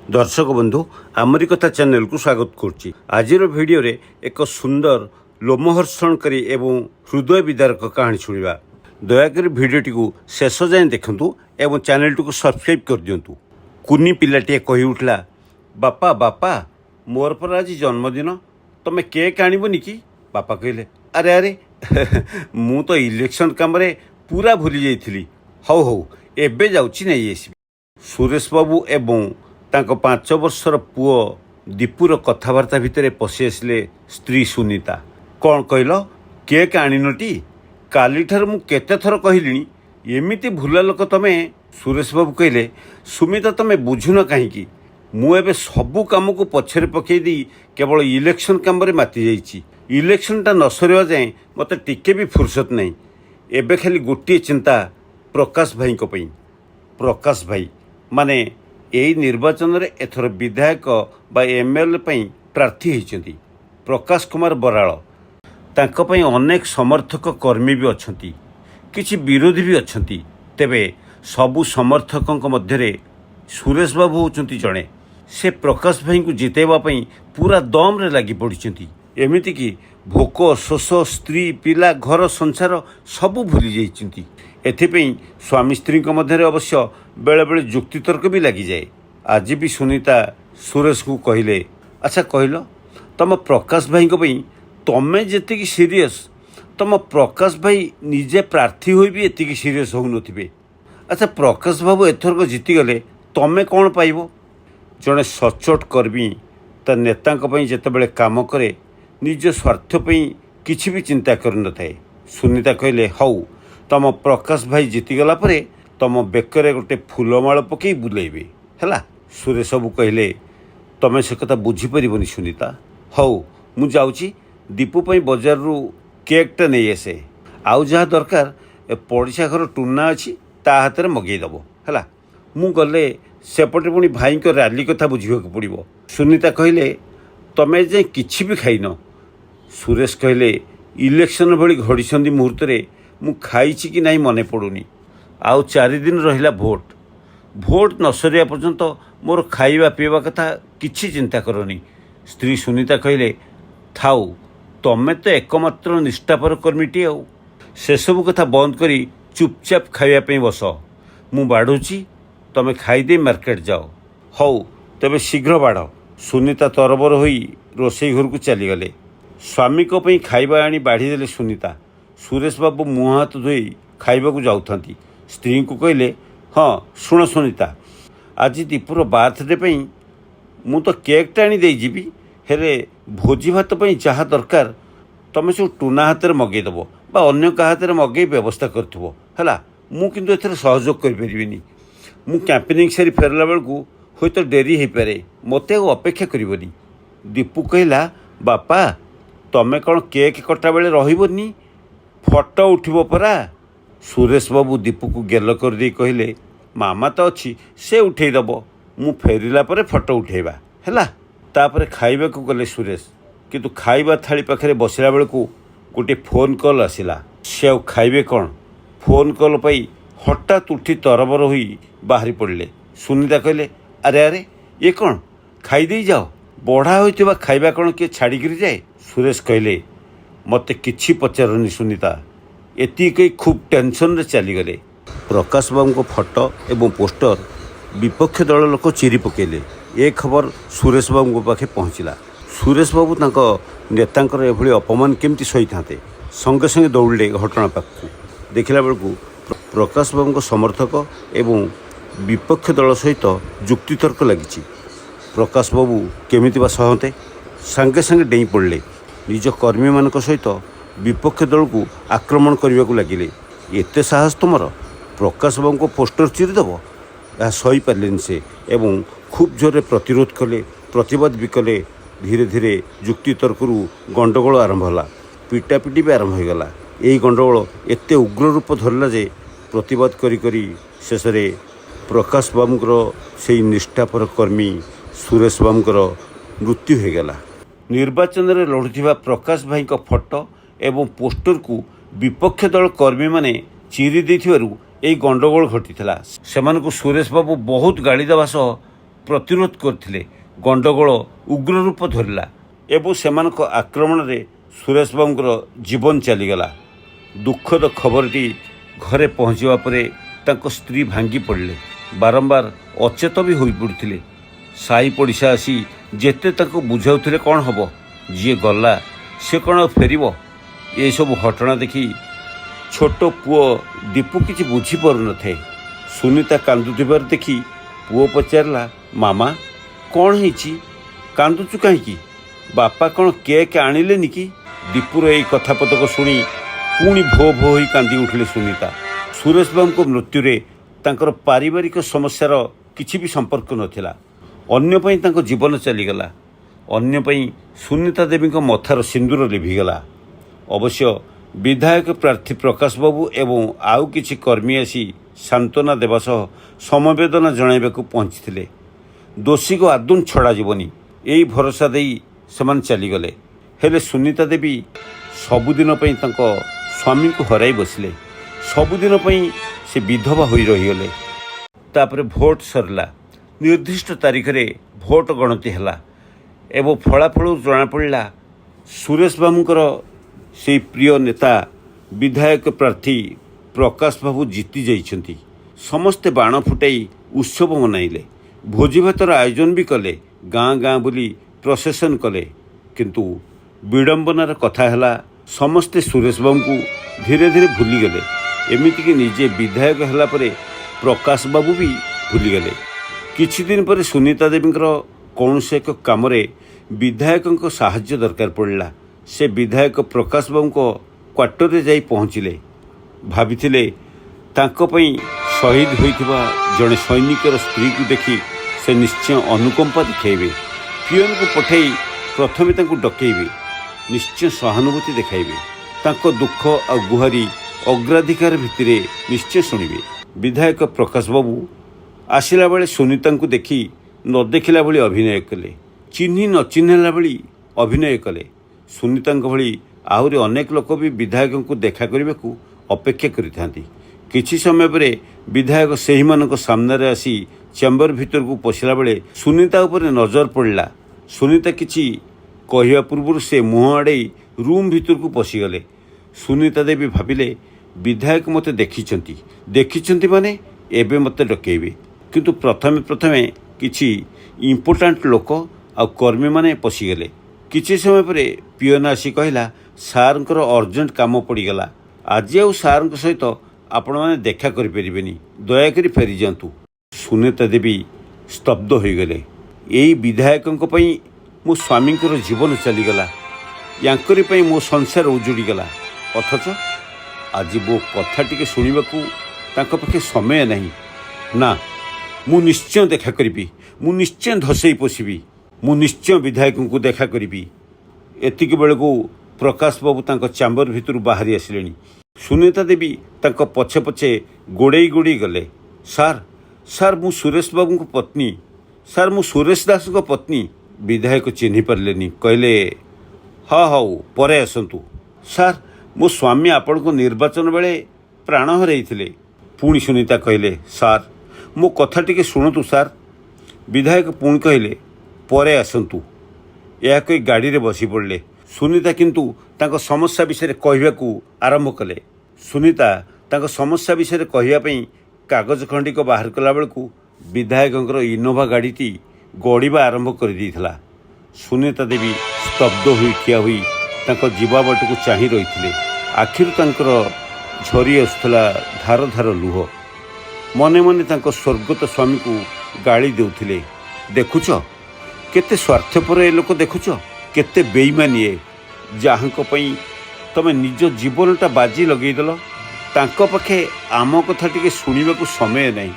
दर्शक बंधु आमरी कथा चैनल को स्वागत करुच्ची। आज भिडियो रे एक सुंदर लोमहर्षणकारी एवं हृदय विदारक कहानी शुणा। दयाकोरी भिडियोटी को शेष जाए देखु एवं चैनल को सब्सक्राइब कर दिंतु। कुनी पिलाटे कही उठला, बापा बापा मोर पर आज जन्मदिन, तमे केक आणबनी कि? बापा कहले, अरे अरे मु तो इलेक्शन काम रे पूरा भूली जाइथिली। हौ हौ एबे जाउची नहीं आसीबी। सुरेश बाबू एवं तांको 5 वर्षर पुओ दीपुर कथबार्ता भितर पशि आसिले स्त्री सुनीता। कौन कहल केक आणिनटी? काली ठार मु केते थर कहलिनी एमिति भूला लोक तमे। सुरेश बाबू कहले, सुमिता तमे बुझुन कहीं मु एबे सबु काम को पछरे पकई दी केवल इलेक्शन काम रे माति जाइछि। इलेक्शनटा न सरिवा जाए मते टिके भी फुर्सत नहीं। एबे खाली गोटे चिंता प्रकाश भाई को पई। प्रकाश भाई माने यही निर्वाचन रे एथर विधायक बा एमएलए पई प्रार्थी होइछन्ती प्रकाश कुमार बराळ। तांको पई अनेक समर्थक कर्मी भी अछन्ती, किछि विरोधी भी अछन्ती। तेबे सबु समर्थकक मध्यरे सुरेश बाबू होउछन्ती जणे। से प्रकाश भाई को जितेबा पई पूरा दम रे लागि पड़िछन्ती। एमिति कि भोक शोष स्त्री पिला घर संसार सबू भूली जाइछन्ती। एथिपई स्वामी स्त्री मध्य अवश्य बेले बेले जुक्तितर्क भी लगी जाए। आज भी सुनीता सुरेश को कहले, अच्छा कहल तुम प्रकाश भाई को पई तमें जी सीरीयस तुम प्रकाश भाई निजे प्रार्थी हो भी एति सीरीयस हो नथिबे। अच्छा प्रकाश बाबू एथरक जीतीगले तमें कौन पाइब? जड़े सचोट कर्मी ता नेता जितेबाला काम करे निज स्वार्थपी किछि भी चिंता कर न थाए। सुनीता कहले, हौ तुम प्रकाश भाई जीतीगला परे तुम बेकरे गोटे फूलमाल पकई बुलेबे हैला। सुरेश बाबू कहले, तमें से कथा बुझीपारबनी सुनीता। हौ मु जाउची दीपू पई बाजार रु केकटा नहीं आसे। आउ जहाँ दरकार पड़िशा घर टुना अच्छी ता हाथ में मगेदेव है। मु गले सेपटे पुणी भाई को रैली कथा बुझा पड़ो। सुनीता कहले, तमें जे किछि भी खाइन। सुरेश कहले, इलेक्शन भली घड़ी संधि मुहूर्त मु खाइछि कि नहीं मने पड़ुनी। आउ 4 दिन रहिला भोट न सरिया पर्यंत मोर खाइबा पीवा कथा किछि चिंता करनी। स्त्री सुनीता कहले, थाउ तमें तो एकमात्र निष्ठापर कर्मीटी आउ से सब कथा बंद करी चुपचाप खाइबा बस। मु बाढ़ुची तमें खाईदे मार्केट जाओ। हौ तेबे शीघ्र बाढ़। सुनीता तरबर होई रोसई घर को चलीगले। स्वामी को पई खाइबा आनी बाढ़ीदेले सुनीता। सुरेश बाबू मुँह हाथ धोई खाइबा को जाउथांती। स्त्री को कहले, हाँ शुण सुनीता, आज दीपुर बार्थडे पई मु तो केकटा आनी दे जीवी, हेरे भोजी भात पई जहाँ दरकार तमें सब टुना हाथ में मगेदेव बा अन्य का हाथ में मगई व्यवस्था करथिबो हैला। मु किंतु एथरे सहयोग कर परिबिनी। मु कैंपेनिंग सारी फेरला बेलकू होय तो डेरी हो पारे, मते अपेक्षा करबनी। दीपू कहला, बापा तमें कौन केक कटा बेले रहिबनी, फोटो उठिबो परा। सुरेश बाबू दीपू को गेल कर दे कहले, मामा तो अच्छी से उठेदेव, मु फेरिला परे फोटो उठेबा हैला। तापर खाइबा को गले सुरेश, किंतु खाइबा थाली पाखे बसला बेलू गोटे फोन कॉल आसिला। से आ खाइबे कौन? फोन कॉल पाई हठात उठी तरबर होई बाहरी पड़े। सुनीता कहले, अरे अरे ये कौन? खाईदे जाओ, बढ़ा होइथिबा खाइबा कौन किए छाड़िकी जाए? सुरेश कहले, मते किछि पचारनी सुनीता। एति कही खूब टेंशन रे चलीगले। प्रकाश बाबू को फोटो एवं पोस्टर विपक्ष दल लोक चिरी पकेले। ए खबर सुरेश बाबू पाखे पहुँचला। सुरेश बाबू तांको नेतांकर एभली अपमान केमती सही थाते संगे संगे दौड़े घटना पाखु। देखला बेलू प्रकाश बाबू समर्थक एवं विपक्ष दल सहित जुक्तितर्क लगी। प्रकाश बाबू केमिति बा सहते सांगे सांगे डेई पड़े। निज कर्मी मान सहित विपक्ष दल को आक्रमण करने को लगिले। एते साहस तुमर? प्रकाश बाबू को पोस्टर चिरीदेव? यह सही पारे से एवं खूब जोरे प्रतिरोध कले, प्रतिवाद भी कले। धीरे धीरे जुक्तितर्करू गंडगोल आरंभ होला। पिटापिटी भी आरंभ हो गला। यही गंडगोल एते उग्र रूप धरला जे प्रतिवाद करी करी शेष में प्रकाश बाबूर से निष्ठापर कर्मी सुरेश बाबूर मृत्यु हो गला। निर्वाचन में लड़ुवा प्रकाश भाई को फोटो एवं पोस्टर को विपक्ष दल कर्मी माने चिरी देथिबारु एई गंडगोल घटी। सुरेश बाबू बहुत गाड़ी देवा सह ପ୍ରତିରୋଧ କରିଥିଲେ ଗଣ୍ଡଗୋଳ ଉଗ୍ର ରୂପ ଧରିଲା ଏବଂ ସେମାନଙ୍କ ଆକ୍ରମଣରେ ସୁରେଶ ବାବୁଙ୍କର ଜୀବନ ଚାଲିଗଲା। ଦୁଃଖଦ ଖବରଟି ଘରେ ପହଞ୍ଚିବା ପରେ ତାଙ୍କ ସ୍ତ୍ରୀ ଭାଙ୍ଗି ପଡ଼ିଲେ, ବାରମ୍ବାର ଅଚେତ ବି ହୋଇପଡ଼ୁଥିଲେ। ସାହି ପଡ଼ିଶା ଆସି ଯେତେ ତାଙ୍କୁ ବୁଝାଉଥିଲେ କ'ଣ ହେବ, ଯିଏ ଗଲା ସେ କ'ଣ ଆଉ ଫେରିବ। ଏସବୁ ଘଟଣା ଦେଖି ଛୋଟ ପୁଅ ଦୀପୁ କିଛି ବୁଝିପାରୁନଥାଏ। ସୁନିତା କାନ୍ଦୁଥିବାର ଦେଖି ପୁଅ ପଚାରିଲା, ମାମା କ'ଣ ହେଇଛି, କାନ୍ଦୁଛୁ କାହିଁକି? ବାପା କ'ଣ କେକ୍ ଆଣିଲେନି କି? ଦୀପୁର ଏଇ କଥାପଦକ ଶୁଣି ପୁଣି ଭୋ ଭୋ ହୋଇ କାନ୍ଦି ଉଠିଲେ ସୁନିତା। ସୁରେଶ ବାବୁଙ୍କ ମୃତ୍ୟୁରେ ତାଙ୍କର ପାରିବାରିକ ସମସ୍ୟାର କିଛି ବି ସମ୍ପର୍କ ନଥିଲା। ଅନ୍ୟ ପାଇଁ ତାଙ୍କ ଜୀବନ ଚାଲିଗଲା, ଅନ୍ୟ ପାଇଁ ସୁନିତା ଦେବୀଙ୍କ ମଥାର ସିନ୍ଦୁର ଲିଭିଗଲା। ଅବଶ୍ୟ ବିଧାୟକ ପ୍ରାର୍ଥୀ ପ୍ରକାଶ ବାବୁ ଏବଂ ଆଉ କିଛି କର୍ମୀ ଆସି ସାନ୍ତ୍ୱନା ଦେବା ସହ ସମବେଦନା ଜଣାଇବାକୁ ପହଞ୍ଚିଥିଲେ। ଦୋଷୀକୁ ଆଦୌ ଛଡ଼ାଯିବନି, ଏଇ ଭରସା ଦେଇ ସେମାନେ ଚାଲିଗଲେ। ହେଲେ ସୁନିତା ଦେବୀ ସବୁଦିନ ପାଇଁ ତାଙ୍କ ସ୍ୱାମୀଙ୍କୁ ହରାଇ ବସିଲେ। ସବୁଦିନ ପାଇଁ ସେ ବିଧବା ହୋଇ ରହିଗଲେ। ତାପରେ ଭୋଟ ସରିଲା। ନିର୍ଦ୍ଦିଷ୍ଟ ତାରିଖରେ ଭୋଟ ଗଣତି ହେଲା ଏବଂ ଫଳାଫଳରୁ ଜଣାପଡ଼ିଲା ସୁରେଶ ବାବୁଙ୍କର ସେହି ପ୍ରିୟ ନେତା ବିଧାୟକ ପ୍ରାର୍ଥୀ ପ୍ରକାଶ ବାବୁ ଜିତି ଯାଇଛନ୍ତି। ସମସ୍ତେ ବାଣ ଫୁଟାଇ ଉତ୍ସବ ମନାଇଲେ, ଭୋଜିଭାତର ଆୟୋଜନ ବି କଲେ, ଗାଁ ଗାଁ ବୁଲି ପ୍ରସେସନ୍ କଲେ। କିନ୍ତୁ ବିଡ଼ମ୍ବନାର କଥା ହେଲା, ସମସ୍ତେ ସୁରେଶ ବାବୁଙ୍କୁ ଧୀରେ ଧୀରେ ଭୁଲିଗଲେ। ଏମିତିକି ନିଜେ ବିଧାୟକ ହେଲା ପରେ ପ୍ରକାଶ ବାବୁ ବି ଭୁଲିଗଲେ। କିଛି ଦିନ ପରେ ସୁନିତା ଦେବୀଙ୍କର କୌଣସି ଏକ କାମରେ ବିଧାୟକଙ୍କ ସାହାଯ୍ୟ ଦରକାର ପଡ଼ିଲା। ସେ ବିଧାୟକ ପ୍ରକାଶ ବାବୁଙ୍କ କ୍ୱାର୍ଟରରେ ଯାଇ ପହଞ୍ଚିଲେ। ଭାବିଥିଲେ ତାଙ୍କ ପାଇଁ ଶହୀଦ ହୋଇଥିବା ଜଣେ ସୈନିକର ସ୍ତ୍ରୀକୁ ଦେଖି ସେ ନିଶ୍ଚୟ ଅନୁକମ୍ପା ଦେଖାଇବେ। ପିଅନକୁ ପଠାଇ ପ୍ରଥମେ ତାଙ୍କୁ ଡକେଇବେ, ନିଶ୍ଚୟ ସହାନୁଭୂତି ଦେଖାଇବେ, ତାଙ୍କ ଦୁଃଖ ଆଉ ଗୁହାରି ଅଗ୍ରାଧିକାର ଭିତ୍ତିରେ ନିଶ୍ଚୟ ଶୁଣିବେ। ବିଧାୟକ ପ୍ରକାଶ ବାବୁ ଆସିଲା ବେଳେ ସୁନିତାଙ୍କୁ ଦେଖି ନ ଦେଖିଲା ଭଳି ଅଭିନୟ କଲେ, ଚିହ୍ନି ନ ଚିହ୍ନିଲା ଭଳି ଅଭିନୟ କଲେ। ସୁନିତାଙ୍କ ଭଳି ଆହୁରି ଅନେକ ଲୋକ ବି ବିଧାୟକଙ୍କୁ ଦେଖା କରିବାକୁ ଅପେକ୍ଷା କରିଥାନ୍ତି। କିଛି ସମୟ ପରେ ବିଧାୟକ ସେହିମାନଙ୍କ ସାମ୍ନାରେ ଆସି ଚେମ୍ବର ଭିତରକୁ ପଶିଲା ବେଳେ ସୁନିତା ଉପରେ ନଜର ପଡ଼ିଲା। ସୁନିତା କିଛି କହିବା ପୂର୍ବରୁ ସେ ମୁହଁ ଆଡ଼େଇ ରୁମ୍ ଭିତରକୁ ପଶିଗଲେ। ସୁନିତା ଦେବୀ ଭାବିଲେ ବିଧାୟକ ମୋତେ ଦେଖିଛନ୍ତି ମାନେ ଏବେ ମୋତେ ଡକେଇବେ। କିନ୍ତୁ ପ୍ରଥମେ କିଛି ଇମ୍ପୋର୍ଟାଣ୍ଟ ଲୋକ ଆଉ କର୍ମୀମାନେ ପଶିଗଲେ। କିଛି ସମୟ ପରେ ପିଅନ ଆସି କହିଲା, ସାର୍ଙ୍କର ଅର୍ଜେଣ୍ଟ କାମ ପଡ଼ିଗଲା, ଆଜି ଆଉ ସାର୍ଙ୍କ ସହିତ ଆପଣମାନେ ଦେଖା କରିପାରିବେନି, ଦୟାକରି ଫେରିଯାଆନ୍ତୁ। ସୁନିତା ଦେବୀ ସ୍ତବ୍ଧ ହୋଇଗଲେ। ଏଇ ବିଧାୟକଙ୍କ ପାଇଁ ମୋ ସ୍ୱାମୀଙ୍କର ଜୀବନ ଚାଲିଗଲା, ୟାଙ୍କରି ପାଇଁ ମୋ ସଂସାର ଉଜୁଡ଼ିଗଲା, ଅଥଚ ଆଜି ମୋ କଥା ଟିକେ ଶୁଣିବାକୁ ତାଙ୍କ ପାଖେ ସମୟ ନାହିଁ। ନା, ମୁଁ ନିଶ୍ଚୟ ଦେଖା କରିବି, ମୁଁ ନିଶ୍ଚୟ ଧସେଇ ପଶିବି, ମୁଁ ନିଶ୍ଚୟ ବିଧାୟକଙ୍କୁ ଦେଖା କରିବି। ଏତିକି ବେଳକୁ ପ୍ରକାଶ ବାବୁ ତାଙ୍କ ଚାମ୍ବର ଭିତରୁ ବାହାରି ଆସିଲେଣି। ସୁନିତା ଦେବୀ ତାଙ୍କ ପଛେ ପଛେ ଗୋଡ଼େଇ ଗଲେ। ସାର୍ ମୁଁ ସୁରେଶ ବାବୁଙ୍କ ପତ୍ନୀ, ସାର୍ ମୁଁ ସୁରେଶ ଦାସଙ୍କ ପତ୍ନୀ। ବିଧାୟକ ଚିହ୍ନି ପାରିଲେନି, କହିଲେ, ହଁ ହଉ ପରେ ଆସନ୍ତୁ। ସାର୍ ମୋ ସ୍ୱାମୀ ଆପଣଙ୍କ ନିର୍ବାଚନ ବେଳେ ପ୍ରାଣ ହରାଇଥିଲେ। ପୁଣି ସୁନିତା କହିଲେ, ସାର୍ ମୋ କଥା ଟିକେ ଶୁଣନ୍ତୁ ସାର୍। ବିଧାୟକ ପୁଣି କହିଲେ, ପରେ ଆସନ୍ତୁ। ଏହା କହି ଗାଡ଼ିରେ ବସି ପଡ଼ିଲେ। ସୁନିତା କିନ୍ତୁ ତାଙ୍କ ସମସ୍ୟା ବିଷୟରେ କହିବାକୁ ଆରମ୍ଭ କଲେ। ସୁନିତା ତାଙ୍କ ସମସ୍ୟା ବିଷୟରେ କହିବା ପାଇଁ କାଗଜ ଖଣ୍ଡିକ ବାହାର କଲା ବେଳକୁ ବିଧାୟକଙ୍କର ଇନୋଭା ଗାଡ଼ିଟି ଗଡ଼ିବା ଆରମ୍ଭ କରିଦେଇଥିଲା। ସୁନିତା ଦେବୀ ସ୍ତବ୍ଧ ହୋଇ ଠିଆ ହୋଇ ତାଙ୍କ ଯିବା ବାଟକୁ ଚାହିଁ ରହିଥିଲେ। ଆଖିରୁ ତାଙ୍କର ଝରି ଆସୁଥିଲା ଧାର ଧାର ଲୁହ। ମନେ ମନେ ତାଙ୍କ ସ୍ୱର୍ଗତ ସ୍ୱାମୀକୁ ଗାଳି ଦେଉଥିଲେ। ଦେଖୁଛ କେତେ ସ୍ୱାର୍ଥପର ଏ ଲୋକ, ଦେଖୁଛ କେତେ ବେଇମାନି ଏ, ଯାହାଙ୍କ ପାଇଁ ତମେ ନିଜ ଜୀବନଟା ବାଜି ଲଗେଇଦେଲ, ତାଙ୍କ ପାଖେ ଆମ କଥା ଟିକେ ଶୁଣିବାକୁ ସମୟ ନାହିଁ।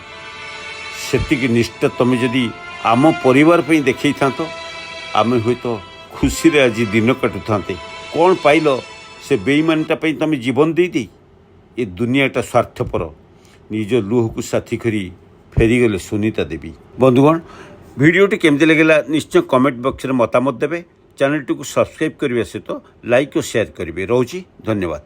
ସେତିକି ନିଷ୍ଠା ତମେ ଯଦି ଆମ ପରିବାର ପାଇଁ ଦେଖେଇଥାନ୍ତ, ଆମେ ହୁଏତ ଖୁସିରେ ଆଜି ଦିନ କାଟୁଥାନ୍ତେ। କ'ଣ ପାଇଲ ସେ ବେଇମାନିଟା ପାଇଁ ତମେ ଜୀବନ ଦେଇଦେଇ? ଏ ଦୁନିଆଟା ସ୍ୱାର୍ଥପର। ନିଜ ଲୁହକୁ ସାଥୀ କରି ଫେରିଗଲେ ସୁନିତା ଦେବୀ। ବନ୍ଧୁଗଣ, ଭିଡ଼ିଓଟି କେମିତି ଲାଗିଲା ନିଶ୍ଚୟ କମେଣ୍ଟ ବକ୍ସରେ ମତାମତ ଦେବେ। ଚ୍ୟାନେଲଟିକୁ ସବସ୍କ୍ରାଇବ୍ କରିବା ସହିତ ଲାଇକ୍ ଓ ସେୟାର କରିବେ। ରହୁଛି, ଧନ୍ୟବାଦ।